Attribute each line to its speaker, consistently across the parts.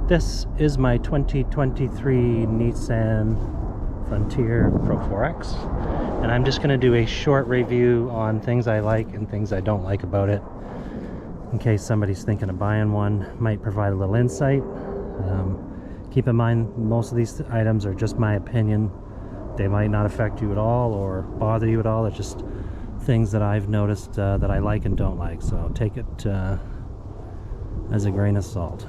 Speaker 1: This is my 2023 Nissan Frontier Pro 4X, and I'm just going to do a short review on things I like and things I don't like about it, in case somebody's thinking of buying one. Might provide a little insight. Keep in mind, most of these items are just my opinion. They might not affect you at all or bother you at all. They're just things that I've noticed that I like and don't like, so take it as a grain of salt.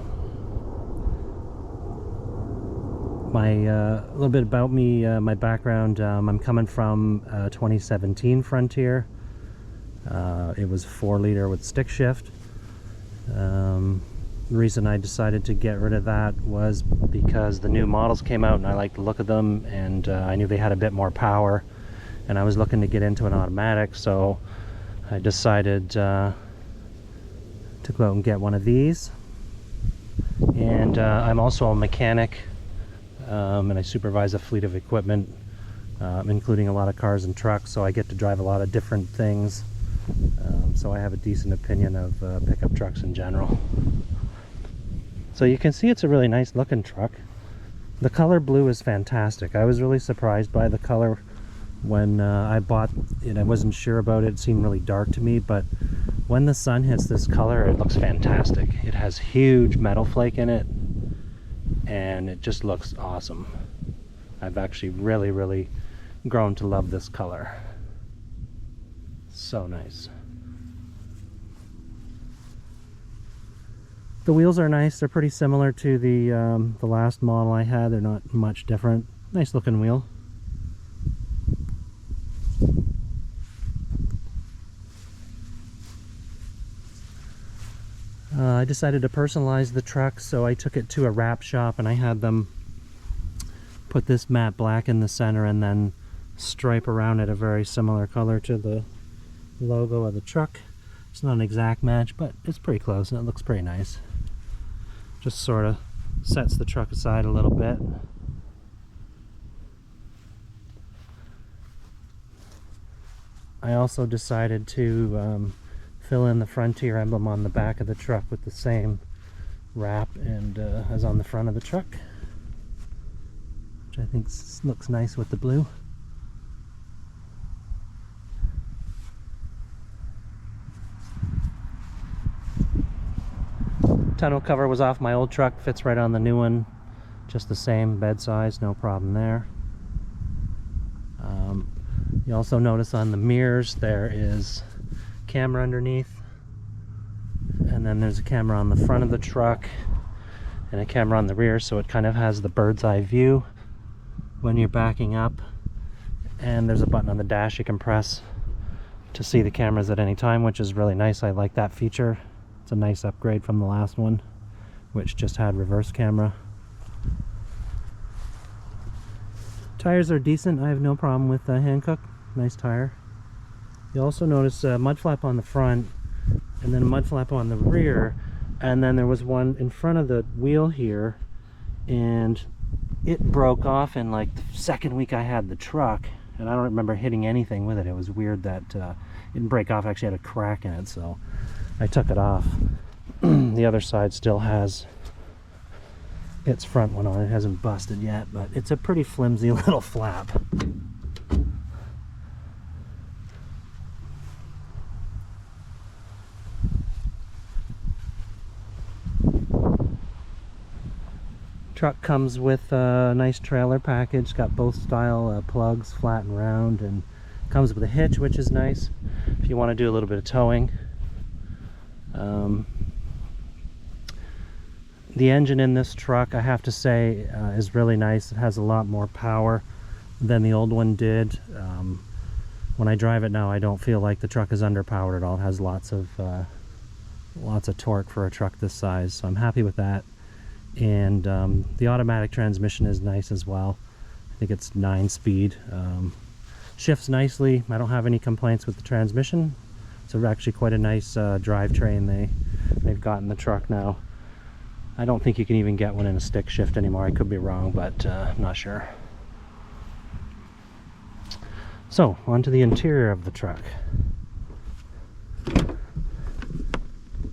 Speaker 1: A little bit about me, my background. I'm coming from 2017 Frontier. It was 4-liter with stick shift. The reason I decided to get rid of that was because the new models came out and I liked the look of them, and I knew they had a bit more power, and I was looking to get into an automatic, so I decided to go out and get one of these. And I'm also a mechanic. And I supervise a fleet of equipment, including a lot of cars and trucks, so I get to drive a lot of different things. So I have a decent opinion of pickup trucks in general. So you can see it's a really nice looking truck. The color blue is fantastic. I was really surprised by the color when I bought it. I wasn't sure about it. It seemed really dark to me, but when the sun hits this color, it looks fantastic. It has huge metal flake in it, and it just looks awesome. I've actually really grown to love this color. So nice. The wheels are nice. They're pretty similar to the last model I had. They're not much different. Nice looking wheel. I decided to personalize the truck, so I took it to a wrap shop and I had them put this matte black in the center and then stripe around it a very similar color to the logo of the truck. It's not an exact match, but it's pretty close and it looks pretty nice. Just sort of sets the truck aside a little bit. I also decided to fill in the Frontier emblem on the back of the truck with the same wrap and as on the front of the truck, which I think looks nice with the blue. Tonneau cover was off my old truck, fits right on the new one, just the same bed size, no problem there. You also notice on the mirrors there is camera underneath, and then there's a camera on the front of the truck and a camera on the rear, so it kind of has the bird's eye view when you're backing up. And there's a button on the dash you can press to see the cameras at any time, which is really nice. I like that feature. It's a nice upgrade from the last one, which just had reverse camera. Tires are decent. I have no problem with Hankook. Nice tire. You also notice a mud flap on the front and then a mud flap on the rear, and then there was one in front of the wheel here, and it broke off in like the second week I had the truck, and I don't remember hitting anything with it. It was weird that it didn't break off. It actually had a crack in it, so I took it off. The other side still has its front one on. It hasn't busted yet, but it's a pretty flimsy little flap. Truck comes with a nice trailer package. Got both style plugs, flat and round, and comes with a hitch, which is nice if you want to do a little bit of towing. The engine in this truck, I have to say, is really nice. It has a lot more power than the old one did. When I drive it now, I don't feel like the truck is underpowered at all. It has lots of torque for a truck this size, so I'm happy with that. And the automatic transmission is nice as well. I think it's 9-speed. Shifts nicely. I don't have any complaints with the transmission. It's actually quite a nice drivetrain they've got in the truck now. I don't think you can even get one in a stick shift anymore. I could be wrong, but I'm not sure. So, onto the interior of the truck.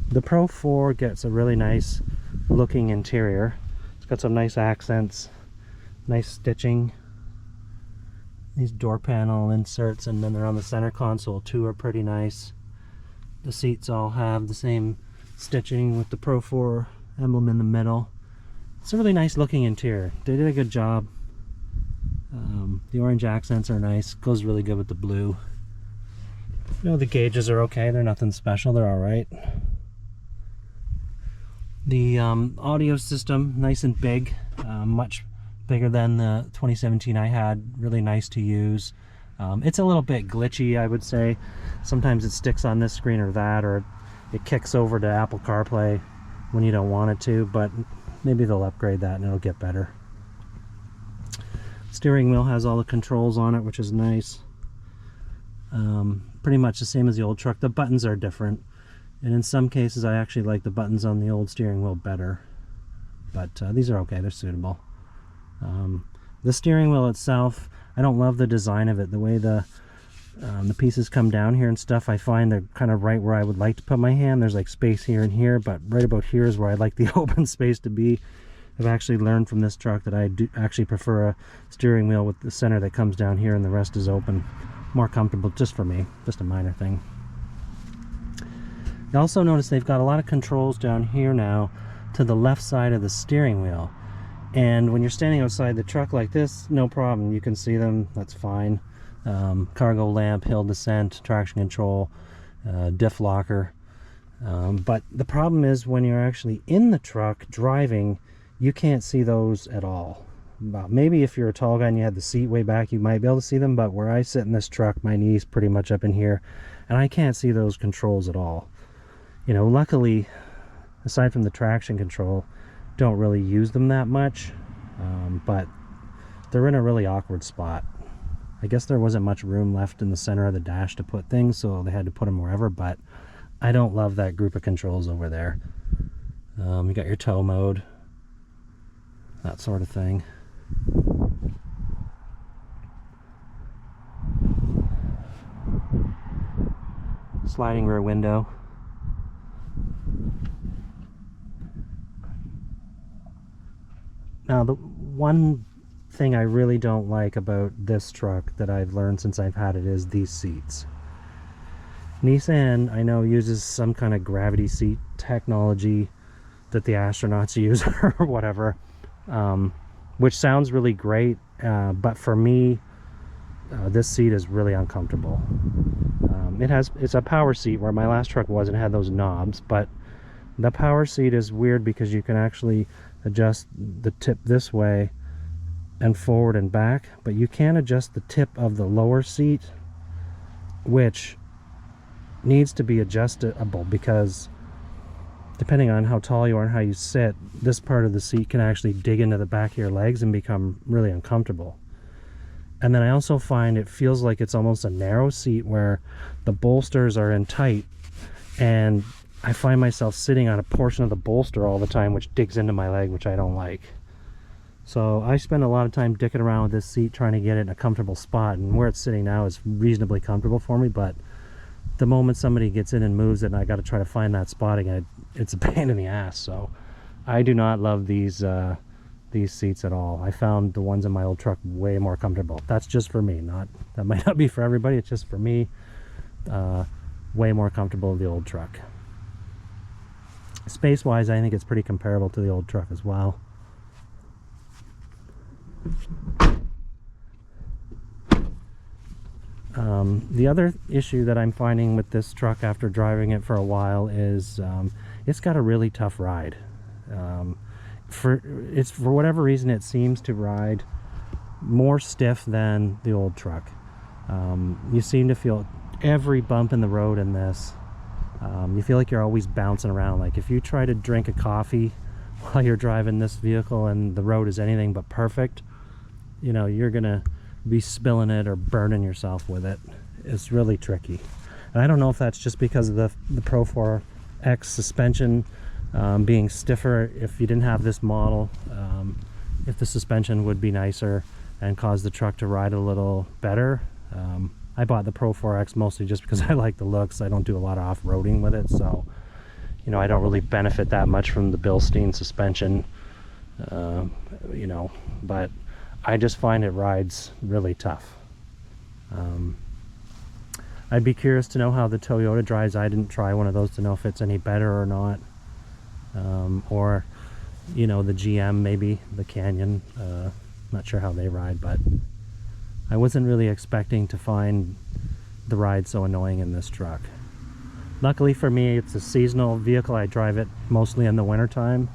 Speaker 1: The Pro 4 gets a really nice looking interior. It's got some nice accents, nice stitching. These door panel inserts, and then they're on the center console too, are pretty nice. The seats all have the same stitching with the Pro 4 emblem in the middle. It's a really nice looking interior. They did a good job. The orange accents are nice. Goes really good with the blue. You know, the gauges are okay. They're nothing special. They're all right. The audio system, nice and big, much bigger than the 2017 I had. Really nice to use. It's a little bit glitchy, I would say. Sometimes it sticks on this screen or that, or it kicks over to Apple CarPlay when you don't want it to, but maybe they'll upgrade that and it'll get better. Steering wheel has all the controls on it, which is nice. Pretty much the same as the old truck. The buttons are different, and in some cases I actually like the buttons on the old steering wheel better, but these are okay. They're suitable. The steering wheel itself, I don't love the design of it. The way the pieces come down here and stuff, I find they're kind of right where I would like to put my hand. There's like space here and here, but right about here is where I'd like the open space to be. I've actually learned from this truck that I do actually prefer a steering wheel with the center that comes down here and the rest is open. More comfortable, just for me, just a minor thing. You also notice they've got a lot of controls down here now to the left side of the steering wheel. And when you're standing outside the truck like this, no problem. You can see them, that's fine. Cargo lamp, hill descent, traction control, diff locker. But the problem is when you're actually in the truck driving, you can't see those at all. Maybe if you're a tall guy and you had the seat way back, you might be able to see them, but where I sit in this truck, my knee's pretty much up in here, and I can't see those controls at all. You know, luckily, aside from the traction control, don't really use them that much, but they're in a really awkward spot. I guess there wasn't much room left in the center of the dash to put things, so they had to put them wherever, but I don't love that group of controls over there. You got your tow mode, that sort of thing. Sliding rear window. Now, the one thing I really don't like about this truck that I've learned since I've had it is these seats. Nissan, I know, uses some kind of gravity seat technology that the astronauts use or whatever, which sounds really great, but for me, this seat is really uncomfortable. It's a power seat, where my last truck was, and it had those knobs, but the power seat is weird because you can actually adjust the tip this way and forward and back, but you can't adjust the tip of the lower seat, which needs to be adjustable, because depending on how tall you are and how you sit, this part of the seat can actually dig into the back of your legs and become really uncomfortable. And then I also find it feels like it's almost a narrow seat where the bolsters are in tight, and I find myself sitting on a portion of the bolster all the time, which digs into my leg, which I don't like. So I spend a lot of time dicking around with this seat trying to get it in a comfortable spot, and where it's sitting now is reasonably comfortable for me, but the moment somebody gets in and moves it and I got to try to find that spot again, it's a pain in the ass. So I do not love these seats at all. I found the ones in my old truck way more comfortable. That's just for me, that might not be for everybody. It's just for me. Way more comfortable than the old truck. Space wise, I think it's pretty comparable to the old truck as well. The other issue that I'm finding with this truck after driving it for a while is it's got a really tough ride. For whatever reason, it seems to ride more stiff than the old truck. You seem to feel every bump in the road in this. You feel like you're always bouncing around. Like if you try to drink a coffee while you're driving this vehicle and the road is anything but perfect, you know, you're gonna be spilling it or burning yourself with it. It's really tricky. And I don't know if that's just because of the Pro 4X suspension being stiffer. If you didn't have this model, if the suspension would be nicer and cause the truck to ride a little better. I bought the Pro 4X mostly just because I like the looks. I don't do a lot of off-roading with it, so you know, I don't really benefit that much from the Bilstein suspension. you know, but I just find it rides really tough. I'd be curious to know how the Toyota drives. I didn't try one of those to know if it's any better or not. Or, you know, the GM, maybe the Canyon. Not sure how they ride, but I wasn't really expecting to find the ride so annoying in this truck. Luckily for me, it's a seasonal vehicle. I drive it mostly in the winter time.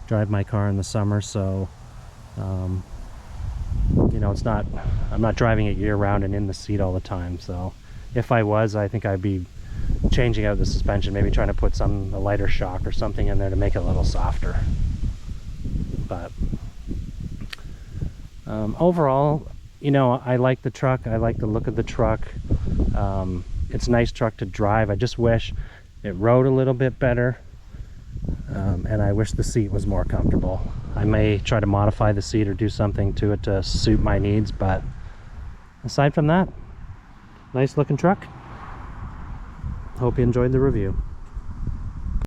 Speaker 1: Drive my car in the summer, so you know, I'm not driving it year round and in the seat all the time. So if I was, I think I'd be changing out the suspension, maybe trying to put a lighter shock or something in there to make it a little softer. But overall, you know, I like the truck. I like the look of the truck. It's a nice truck to drive. I just wish it rode a little bit better, and I wish the seat was more comfortable. I may try to modify the seat or do something to it to suit my needs, but aside from that, nice looking truck. Hope you enjoyed the review.